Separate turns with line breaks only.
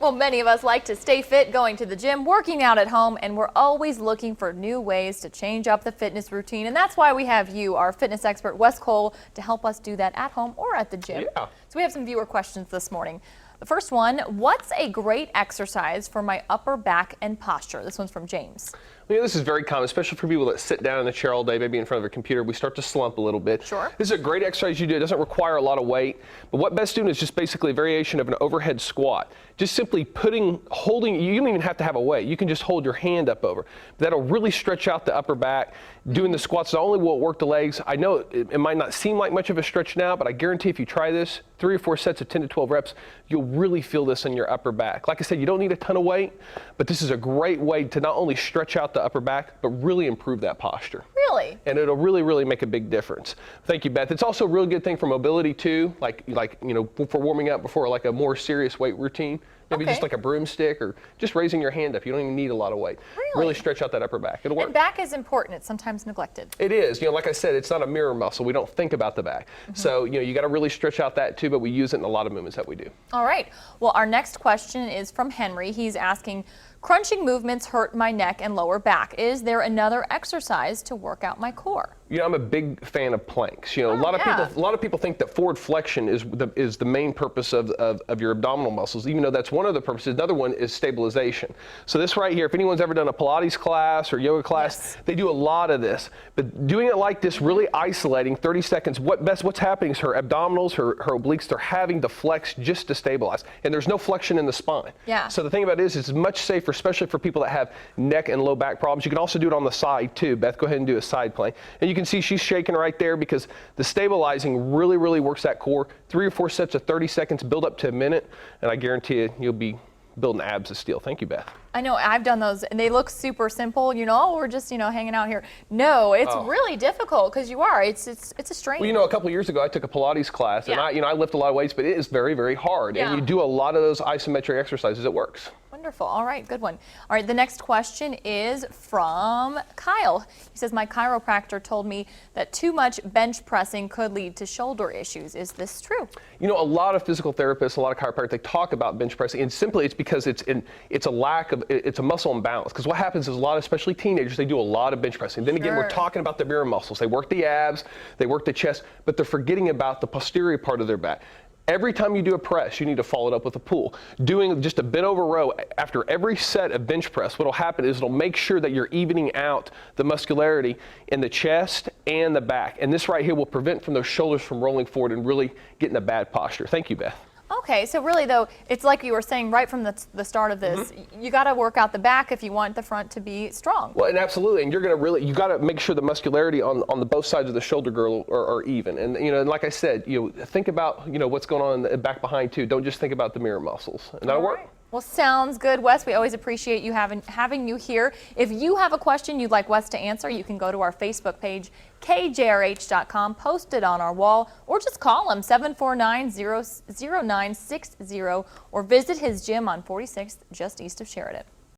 Well, many of us like to stay fit, going to the gym, working out at home, and we're always looking for new ways to change up the fitness routine. And that's why we have you, our fitness expert, Wes Cole, to help us do that at home or at the gym.
Yeah.
So we have some viewer questions this morning. The first one, what's a great exercise for my upper back and posture? This one's from James.
Well, this is very common, especially for people that sit down in the chair all day, maybe in front of a computer. We start to slump a little bit.
Sure.
This is a great exercise you do. It doesn't require a lot of weight. But what Beth's doing is just basically a variation of an overhead squat. Just simply holding, you don't even have to have a weight. You can just hold your hand up over. That'll really stretch out the upper back. Doing the squats not only will it work the legs. I know it might not seem like much of a stretch now, but I guarantee if you try this, 3 or 4 sets of 10 to 12 reps, you'll really feel this in your upper back. Like I said, you don't need a ton of weight, but this is a great way to not only stretch out the upper back, but really improve that posture.
Really?
And it'll really, really make a big difference. Thank you, Beth. It's also a real good thing for mobility too, like you know, for warming up before like a more serious weight routine. Maybe just like a broomstick or just raising your hand up. You don't even need a lot of weight. Really stretch out that upper back. It'll work.
And back is important. It's sometimes neglected.
It is. You know, like I said, it's not a mirror muscle. We don't think about the back. So, you know, you got to really stretch out that too, but we use it in a lot of movements that we do.
All right. Well, our next question is from Henry. He's asking, crunching movements hurt my neck and lower back. Is there another exercise to work out my core?
You know, I'm a big fan of planks. You know, a lot of people think that forward flexion is the main purpose of your abdominal muscles, even though that's one of the purposes. Another one is stabilization. So this right here, if anyone's ever done a Pilates class or yoga class, they do a lot of this. But doing it like this, really isolating 30 seconds, what's happening is her abdominals, her obliques, they're having to flex just to stabilize. And there's no flexion in the spine.
Yeah.
So the thing about it is it's much safer, especially for people that have neck and low back problems. You can also do it on the side too. Beth, go ahead and do a side plank. And you can see she's shaking right there because the stabilizing really, really works that core. 3 or 4 sets of 30 seconds, build up to a minute, and I guarantee you, you'll be building abs of steel. Thank you, Beth.
I know, I've done those, and they look super simple. You know, we're just, you know, hanging out here. No, it's really difficult because it's a strain.
Well, you know, a couple of years ago, I took a Pilates class, and I lift a lot of weights, but it is very, very hard. And you do a lot of those isometric exercises. It works.
Wonderful. All right, good one. All right, the next question is from Kyle. He says, my chiropractor told me that too much bench pressing could lead to shoulder issues. Is this true? You
know, a lot of physical therapists, a lot of chiropractors, they talk about bench pressing, and simply it's because it's a muscle imbalance. Because what happens is a lot, especially teenagers, they do a lot of bench pressing. Then again, we're talking about the mirror muscles. They work the abs, they work the chest, but they're forgetting about the posterior part of their back. Every time you do a press, you need to follow it up with a pull. Doing just a bent over row after every set of bench press, what will happen is it'll make sure that you're evening out the muscularity in the chest and the back. And this right here will prevent from those shoulders from rolling forward and really getting a bad posture. Thank you, Beth.
Okay, so really though, it's like you were saying right from the start of this, you got to work out the back if you want the front to be strong.
Well, and absolutely, and you got to make sure the muscularity on the both sides of the shoulder girdle are even. And you know, and like I said, think about what's going on in the back behind too. Don't just think about the mirror muscles, and that'll work.
Well, sounds good, Wes. We always appreciate you having you here. If you have a question you'd like Wes to answer, you can go to our Facebook page, kjrh.com, post it on our wall, or just call him 749-0960, or visit his gym on 46th, just east of Sheridan.